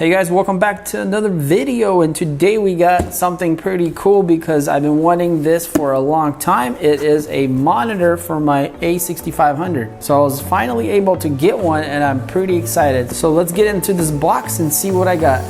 Hey guys, welcome back to another video, and today we got something pretty cool because I've been wanting this for a long time. It is a monitor for my A6500. So I was finally able to get one and I'm pretty excited. So let's get into this box and see what I got.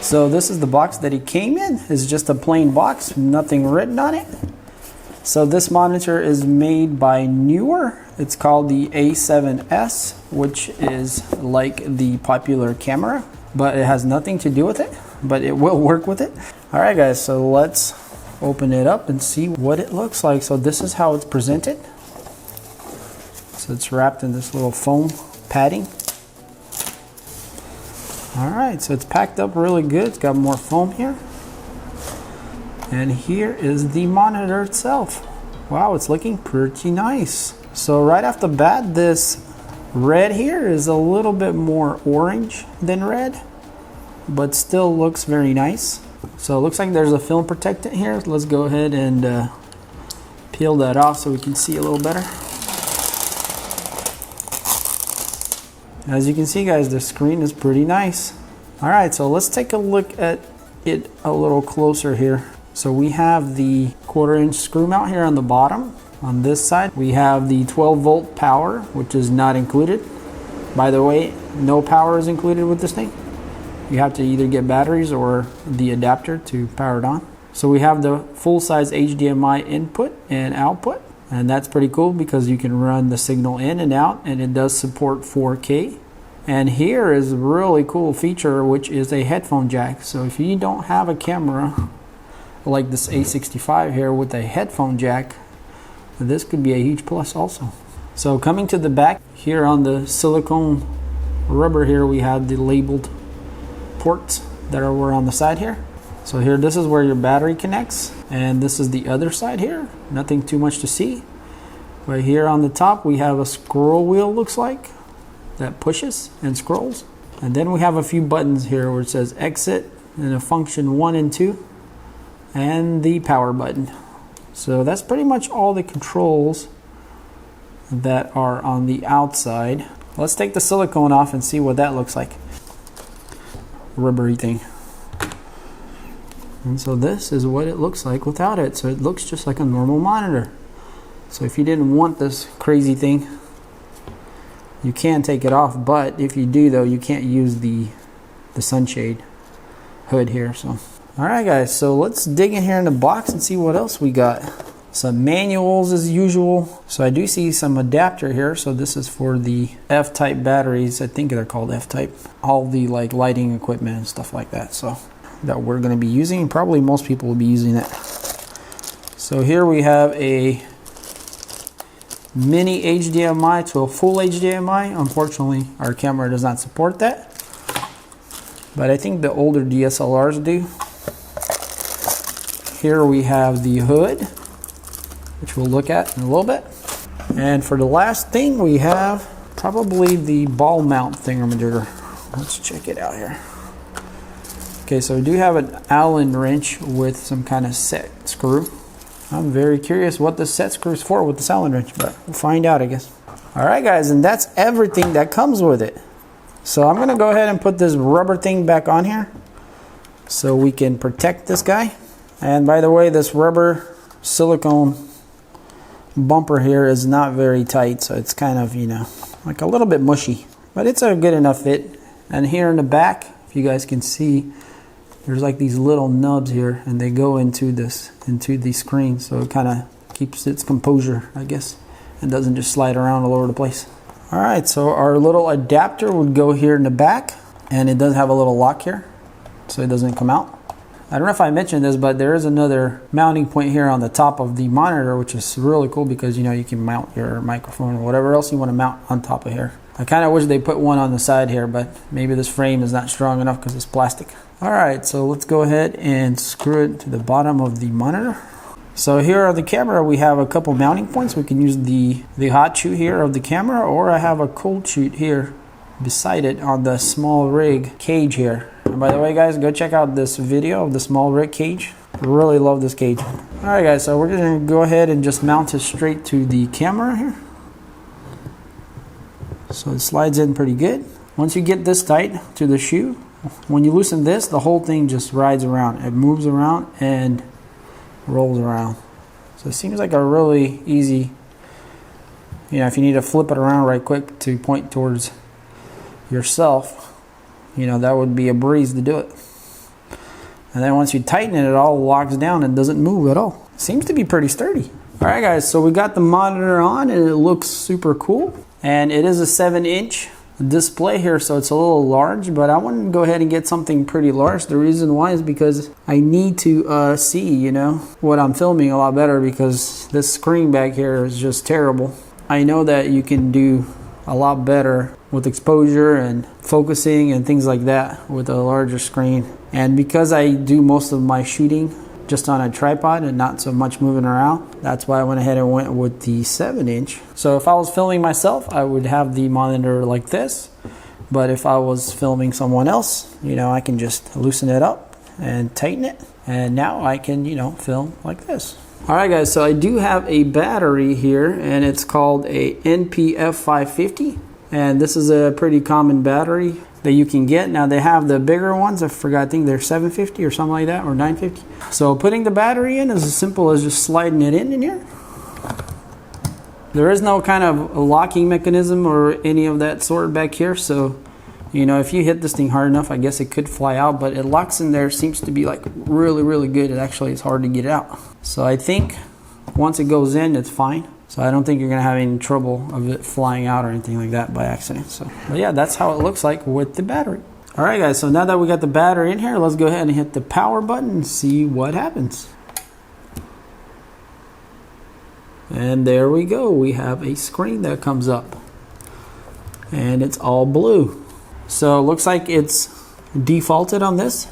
So this is the box that it came in. It's just a plain box, nothing written on it. So this monitor is made by Neewer. It's called the A7S, which is like the popular camera, but it has nothing to do with it, but it will work with it. All right guys, so let's open it up and see what it looks like. So this is how it's presented. So it's wrapped in this little foam padding. Alright, so it's packed up really good. It's got more foam here. And here is the monitor itself. Wow, it's looking pretty nice. So right off the bat, this red here is a little bit more orange than red, but still looks very nice. So it looks like there's a film protectant here. Let's go ahead and peel that off so we can see a little better. As you can see guys, the screen is pretty nice. Alright, so let's take a look at it a little closer here. So we have the 1/4" screw mount here on the bottom. On this side we have the 12-volt power, which is not included. By the way, no power is included with this thing. You have to either get batteries or the adapter to power it on. So we have the full-size HDMI input and output. And that's pretty cool because you can run the signal in and out, and it does support 4K. And here is a really cool feature, which is a headphone jack. So if you don't have a camera like this A65 here with a headphone jack, this could be a huge plus also. So coming to the back here on the silicone rubber here, we have the labeled ports that were on the side here. So here, this is where your battery connects, and this is the other side here. Nothing too much to see. But here on the top, we have a scroll wheel, looks like, that pushes and scrolls. And then we have a few buttons here where it says exit, and a function 1 and 2, and the power button. So that's pretty much all the controls that are on the outside. Let's take the silicone off and see what that looks like. Rubbery thing. And so this is what it looks like without it. So it looks just like a normal monitor. So if you didn't want this crazy thing, you can take it off. But if you do though, you can't use the sunshade hood here. So alright guys, so let's dig in here in the box and see what else we got. Some manuals as usual. So I do see some adapter here. So this is for the F-type batteries. I think they're called F-type. All the like lighting equipment and stuff like that. So that we're going to be using. Probably most people will be using it. So here we have a mini HDMI to a full HDMI. Unfortunately, our camera does not support that, but I think the older DSLRs do. Here we have the hood, which we'll look at in a little bit. And for the last thing, we have probably the ball mount thingamajigger. Let's check it out here. Okay, so we do have an Allen wrench with some kind of set screw. I'm very curious what the set screw is for with this Allen wrench, but we'll find out, I guess. Alright guys, and that's everything that comes with it. So I'm going to go ahead and put this rubber thing back on here so we can protect this guy. And by the way, this rubber silicone bumper here is not very tight, so it's kind of, you know, like a little bit mushy, but it's a good enough fit. And here in the back, if you guys can see, there's like these little nubs here, and they go into the screen, so it kind of keeps its composure, I guess, and doesn't just slide around all over the place. All right, so our little adapter would go here in the back, and it does have a little lock here, so it doesn't come out. I don't know if I mentioned this, but there is another mounting point here on the top of the monitor, which is really cool because, you know, you can mount your microphone or whatever else you want to mount on top of here. I kind of wish they put one on the side here, but maybe this frame is not strong enough because it's plastic. All right, so let's go ahead and screw it to the bottom of the monitor. So here on the camera, we have a couple mounting points. We can use the hot shoot here of the camera, or I have a cold shoot here beside it on the small rig cage here. And by the way, guys, go check out this video of the small rig cage. I really love this cage. All right, guys, so we're gonna go ahead and just mount it straight to the camera here. So it slides in pretty good. Once you get this tight to the shoe, when you loosen this, the whole thing just rides around. It moves around and rolls around. So it seems like a really easy, you know, if you need to flip it around right quick to point towards yourself, you know, that would be a breeze to do it. And then once you tighten it, it all locks down and doesn't move at all. Seems to be pretty sturdy. All right, guys, so we got the monitor on and it looks super cool. And it is a 7-inch display here, so it's a little large, but I want to go ahead and get something pretty large. The reason why is because I need to see, you know, what I'm filming a lot better, because this screen back here is just terrible. I know that you can do a lot better with exposure and focusing and things like that with a larger screen. And because I do most of my shooting just on a tripod and not so much moving around, that's why I went ahead and went with the 7-inch. So if I was filming myself, I would have the monitor like this. But if I was filming someone else, you know, I can just loosen it up and tighten it. And now I can, you know, film like this. All right, guys, so I do have a battery here, and it's called a NP-F550. And this is a pretty common battery that you can get. Now they have the bigger ones. I forgot, I think they're 750 or something like that, or 950. So putting the battery in is as simple as just sliding it in here. There is no kind of locking mechanism or any of that sort back here. So, you know, if you hit this thing hard enough, I guess it could fly out, but it locks in there. Seems to be like really, really good. It actually is hard to get out. So I think once it goes in, it's fine. So I don't think you're gonna have any trouble of it flying out or anything like that by accident. So, but yeah, that's how it looks like with the battery. All right, guys, so now that we got the battery in here, let's go ahead and hit the power button and see what happens. And there we go. We have a screen that comes up, and it's all blue. So it looks like it's defaulted on this,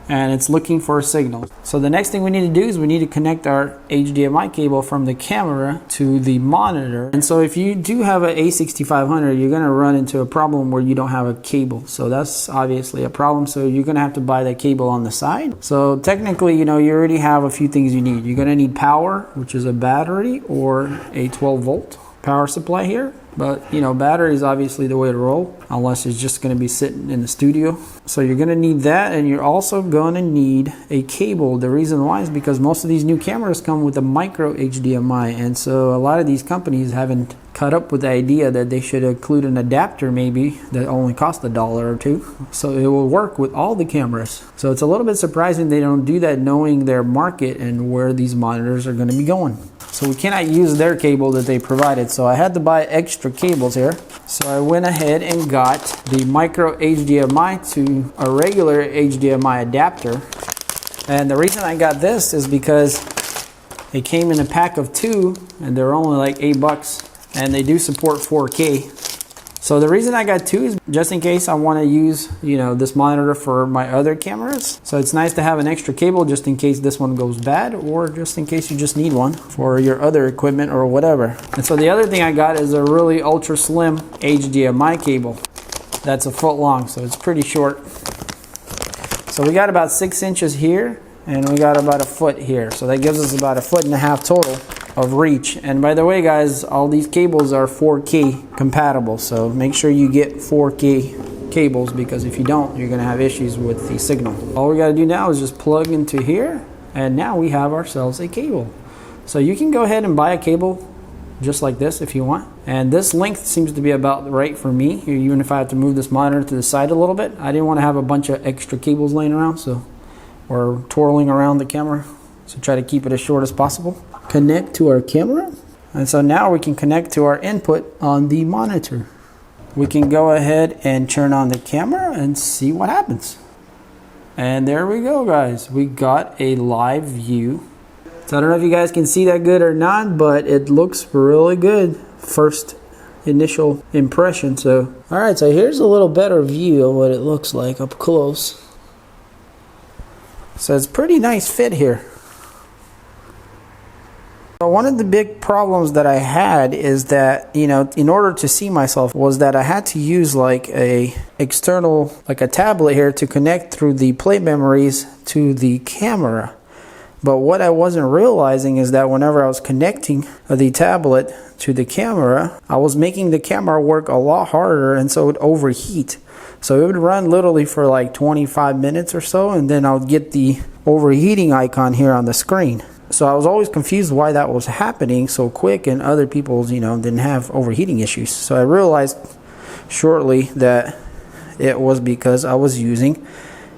and it's looking for a signal. So the next thing we need to do is we need to connect our HDMI cable from the camera to the monitor. And so if you do have an A6500, you're gonna run into a problem where you don't have a cable. So that's obviously a problem. So you're gonna have to buy that cable on the side. So technically, you know, you already have a few things you need. You're gonna need power, which is a battery or a 12-volt power supply here. But, you know, battery is obviously the way to roll, unless it's just going to be sitting in the studio. So you're going to need that, and you're also going to need a cable. The reason why is because most of these new cameras come with a micro HDMI, and so a lot of these companies haven't caught up with the idea that they should include an adapter maybe that only costs $1 or $2, so it will work with all the cameras. So it's a little bit surprising they don't do that, knowing their market and where these monitors are going to be going. So we cannot use their cable that they provided, so I had to buy extra cables here. So I went ahead and got the micro HDMI to a regular HDMI adapter. And the reason I got this is because it came in a pack of 2, and they're only like $8, and they do support 4K. So the reason I got 2 is just in case I want to use, you know, this monitor for my other cameras. So it's nice to have an extra cable just in case this one goes bad, or just in case you just need one for your other equipment or whatever. And so the other thing I got is a really ultra slim HDMI cable that's 1 foot long, so it's pretty short. So we got about 6 inches here, and we got about 1 foot here. So that gives us about 1.5 feet total of reach. And by the way, guys, all these cables are 4K compatible, so make sure you get 4K cables, because if you don't, you're gonna have issues with the signal. All we gotta do now is just plug into here, and now we have ourselves a cable. So you can go ahead and buy a cable just like this if you want. And this length seems to be about right for me, even if I have to move this monitor to the side a little bit. I didn't want to have a bunch of extra cables laying around, or twirling around the camera, so try to keep it as short as possible. Connect to our camera, and so now we can connect to our input on the monitor. We can go ahead and turn on the camera and see what happens. And there we go, guys. We got a live view. So I don't know if you guys can see that good or not, but it looks really good. First initial impression. So, all right, so here's a little better view of what it looks like up close. So it's pretty nice fit here. One of the big problems that I had is that, you know, in order to see myself, was that I had to use like a external, like a tablet here, to connect through the plate memories to the camera. But what I wasn't realizing is that whenever I was connecting the tablet to the camera, I was making the camera work a lot harder, and so it would overheat. So it would run literally for like 25 minutes or so, and then I would get the overheating icon here on the screen. So I was always confused why that was happening so quick, and other people, you know, didn't have overheating issues. So I realized shortly that it was because I was using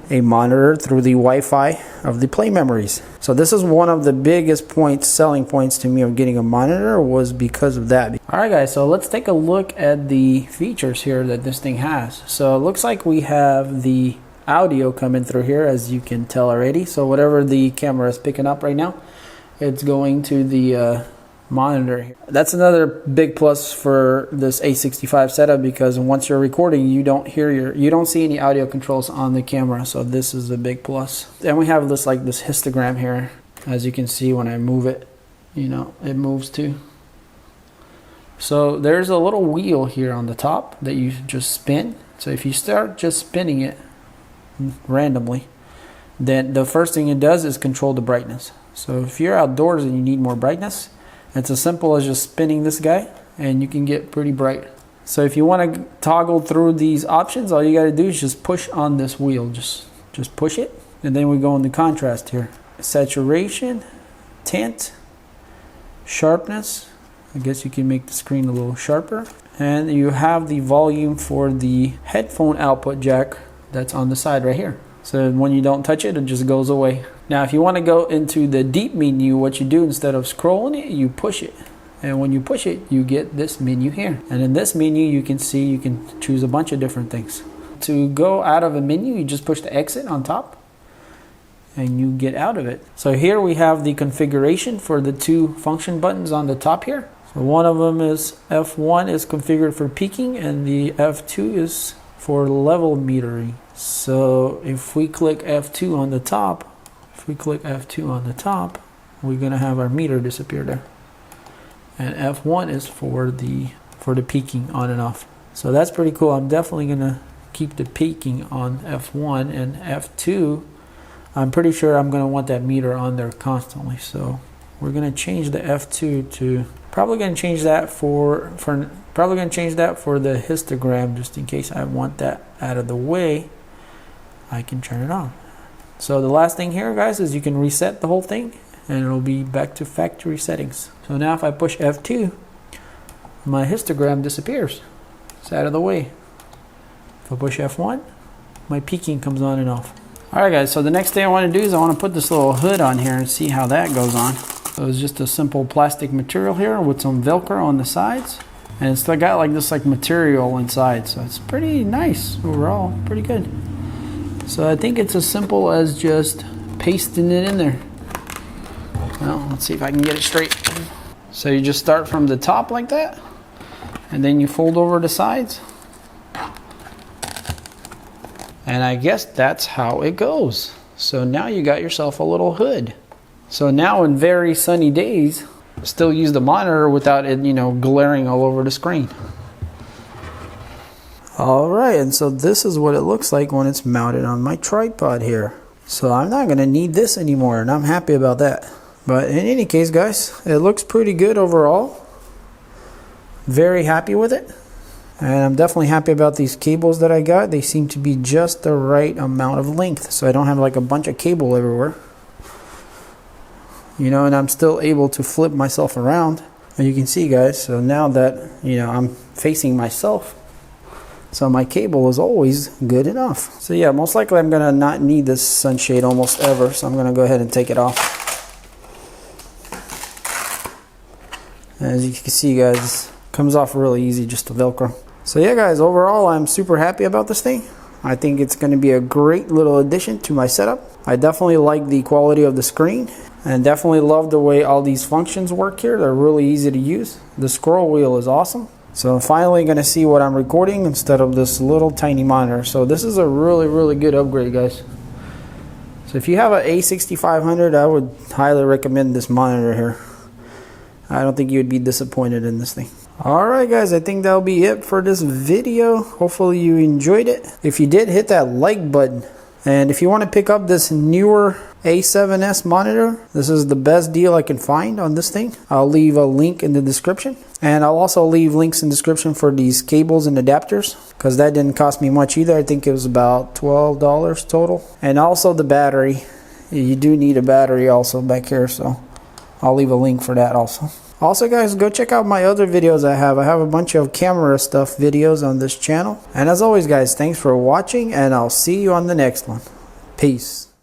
a monitor through the Wi-Fi of the play memories. So this is one of the biggest selling points to me of getting a monitor, was because of that. Alright guys, so let's take a look at the features here that this thing has. So it looks like we have the audio coming through here, as you can tell already. So whatever the camera is picking up right now, it's going to the monitor here. That's another big plus for this A65 setup, because once you're recording, you don't see any audio controls on the camera. So this is a big plus. And we have this histogram here. As you can see, when I move it, you know, it moves too. So there's a little wheel here on the top that you just spin. So if you start just spinning it randomly, then the first thing it does is control the brightness. So if you're outdoors and you need more brightness, it's as simple as just spinning this guy and you can get pretty bright. So if you want to toggle through these options, all you got to do is just push on this wheel. Just push it, and then we go into contrast here. Saturation, tint, sharpness. I guess you can make the screen a little sharper. And you have the volume for the headphone output jack that's on the side right here. So when you don't touch it, it just goes away. Now if you want to go into the deep menu, what you do, instead of scrolling it, you push it. And when you push it, you get this menu here. And in this menu, you can see you can choose a bunch of different things. To go out of a menu, you just push the exit on top and you get out of it. So here we have the configuration for the two function buttons on the top here. So one of them is F1 is configured for peaking, and the F2 is for level metering. So if we click F2 on the top, we're gonna have our meter disappear there. And F1 is for the peaking on and off. So that's pretty cool. I'm definitely gonna keep the peaking on F1, and F2, I'm pretty sure I'm gonna want that meter on there constantly. So we're gonna change the F2 to, probably gonna change that for the histogram, just in case I want that out of the way. I can turn it on. So the last thing here, guys, is you can reset the whole thing and it'll be back to factory settings. So now if I push F2, my histogram disappears. It's out of the way. If I push F1, my peaking comes on and off. Alright guys, so the next thing I want to do is I want to put this little hood on here and see how that goes on. So it's just a simple plastic material here with some Velcro on the sides. And it's got like this material inside, so it's pretty nice overall, pretty good. So I think it's as simple as just pasting it in there. Well, let's see if I can get it straight. So you just start from the top like that, and then you fold over the sides. And I guess that's how it goes. So now you got yourself a little hood. So now in very sunny days, still use the monitor without it, glaring all over the screen. Alright, and so this is what it looks like when it's mounted on my tripod here. So I'm not going to need this anymore, and I'm happy about that. But in any case, guys, it looks pretty good overall. Very happy with it. And I'm definitely happy about these cables that I got. They seem to be just the right amount of length, so I don't have like a bunch of cable everywhere. And I'm still able to flip myself around. you can see, guys, so now that, you know, I'm facing myself, so my cable is always good enough. So yeah, most likely I'm gonna not need this sunshade almost ever, so I'm gonna go ahead and take it off. As you can see, guys, comes off really easy, just a Velcro. So yeah, guys, overall I'm super happy about this thing. I think it's going to be a great little addition to my setup. I definitely like the quality of the screen, and definitely love the way all these functions work here. They're really easy to use. The scroll wheel is awesome. So I'm finally going to see what I'm recording instead of this little tiny monitor. So this is a really good upgrade, guys. So if you have an A6500, I would highly recommend this monitor here. I don't think you would be disappointed in this thing. Alright, guys, I think that'll be it for this video. Hopefully you enjoyed it. If you did, hit that like button. And if you want to pick up this Neewer A7S monitor, this is the best deal I can find on this thing. I'll leave a link in the description. And I'll also leave links in the description for these cables and adapters, because that didn't cost me much either. I think it was about $12 total. And also the battery. You do need a battery also back here, so I'll leave a link for that also. Also, guys, go check out my other videos I have. I have a bunch of camera stuff videos on this channel. And as always, guys, thanks for watching, and I'll see you on the next one. Peace.